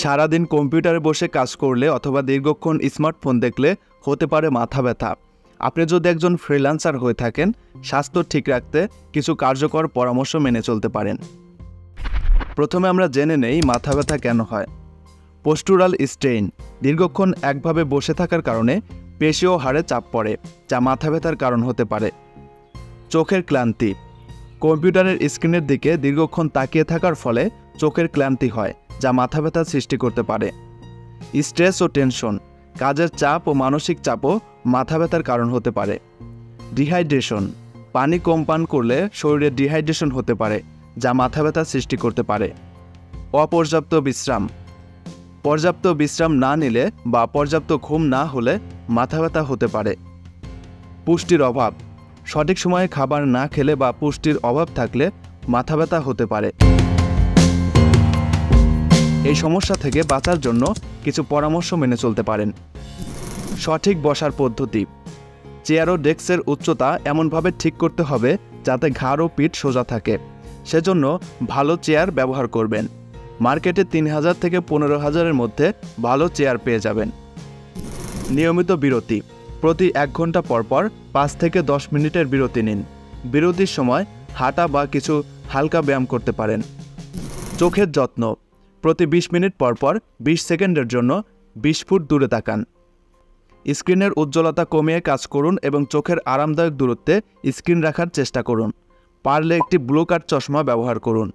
সারাদিন কম্পিউটারে বসে কাজ করলে অথবা দীর্ঘক্ষণ স্মার্টফোন দেখলে হতে পারে মাথা ব্যথা। আপনি যদি একজন ফ্রিল্যান্সার হয়ে থাকেন, স্বাস্থ্য ঠিক রাখতে কিছু কার্যকর পরামর্শ মেনে চলতে পারেন। প্রথমে আমরা জেনে নেই মাথা ব্যথা কেন হয়। পোস্টুরাল স্ট্রেইন, দীর্ঘক্ষণ একভাবে বসে থাকার কারণে পেশি ও হাড়ে চাপ পড়ে, যা মাথা ব্যথার কারণ হতে পারে। চোখের ক্লান্তি, কম্পিউটারের স্ক্রিনের দিকে দীর্ঘক্ষণ তাকিয়ে থাকার ফলে চোখের ক্লান্তি হয়, যা মাথা ব্যথার সৃষ্টি করতে পারে। স্ট্রেস ও টেনশন, কাজের চাপ ও মানসিক চাপও মাথা ব্যথার কারণ হতে পারে। ডিহাইড্রেশন, পানি কম পান করলে শরীরে ডিহাইড্রেশন হতে পারে, যা মাথা ব্যথার সৃষ্টি করতে পারে। অপর্যাপ্ত বিশ্রাম, পর্যাপ্ত বিশ্রাম না নিলে বা পর্যাপ্ত ঘুম না হলে মাথা ব্যথা হতে পারে। পুষ্টির অভাব, সঠিক সময়ে খাবার না খেলে বা পুষ্টির অভাব থাকলে মাথা ব্যথা হতে পারে। এই সমস্যা থেকে বাঁচার জন্য কিছু পরামর্শ মেনে চলতে পারেন। সঠিক বসার পদ্ধতি, চেয়ার ও ডেস্কের উচ্চতা এমনভাবে ঠিক করতে হবে যাতে ঘাড় ও পিঠ সোজা থাকে। সেজন্য ভালো চেয়ার ব্যবহার করবেন। মার্কেটে 3000 থেকে 15000-এর মধ্যে ভালো চেয়ার পেয়ে যাবেন। নিয়মিত বিরতি, প্রতি 1 ঘন্টা পরপর 5 থেকে 10 মিনিটের বিরতি নিন। বিরতির সময় হাঁটা বা কিছু হালকা ব্যায়াম করতে পারেন। চোখের যত্ন, প্রতি 20 মিনিট পরপর 20 সেকেন্ডের জন্য 20 ফুট দূরে তাকান। স্ক্রিনের উজ্জ্বলতা কমিয়ে কাজ করুন এবং চোখের আরামদায়ক দূরত্বে স্ক্রিন রাখার চেষ্টা করুন। পারলে একটি ব্লু কাট চশমা ব্যবহার করুন।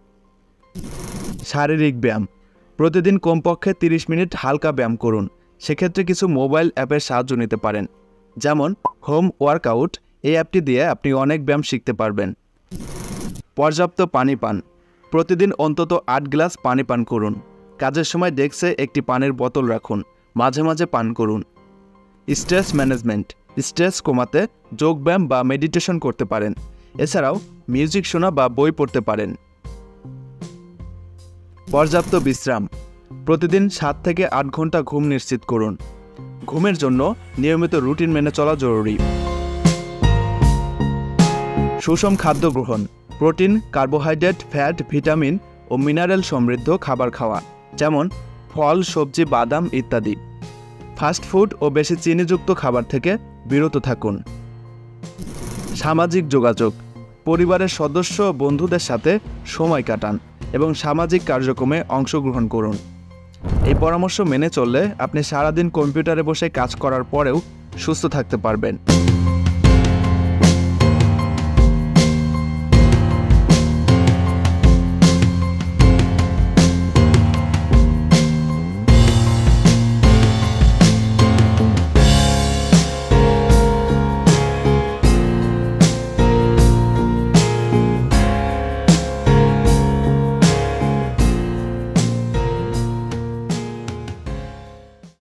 শারীরিক ব্যায়াম, প্রতিদিন কমপক্ষে 30 মিনিট হালকা ব্যায়াম করুন। সেক্ষেত্রে কিছু মোবাইল অ্যাপের সাহায্য নিতে পারেন, যেমন হোম ওয়ার্কআউট। এই অ্যাপটি দিয়ে আপনি অনেক ব্যায়াম শিখতে পারবেন। পর্যাপ্ত পানি পান, প্রতিদিন অন্তত 8 গ্লাস পানি পান করুন। কাজের সময় ডেস্কে একটি পানির বোতল রাখুন, মাঝে মাঝে পান করুন। স্ট্রেস ম্যানেজমেন্ট, স্ট্রেস কমাতে যোগব্যায়াম বা মেডিটেশন করতে পারেন। এছাড়াও মিউজিক শোনা বা বই পড়তে পারেন। পর্যাপ্ত বিশ্রাম, প্রতিদিন 7 থেকে 8 ঘন্টা ঘুম নিশ্চিত করুন। ঘুমের জন্য নিয়মিত রুটিন মেনে চলা জরুরি। সুষম খাদ্য গ্রহণ, প্রোটিন, কার্বোহাইড্রেট, ফ্যাট, ভিটামিন ও মিনারেল সমৃদ্ধ খাবার খাওয়া, যেমন ফল, সবজি, বাদাম ইত্যাদি। ফাস্ট ফুড ও বেশি চিনিযুক্ত খাবার থেকে বিরত থাকুন। সামাজিক যোগাযোগ, পরিবারের সদস্য ও বন্ধুদের সাথে সময় কাটান এবং সামাজিক কার্যক্রমে অংশগ্রহণ করুন। এই পরামর্শ মেনে চললে আপনি সারাদিন কম্পিউটারে বসে কাজ করার পরেও সুস্থ থাকতে পারবেন।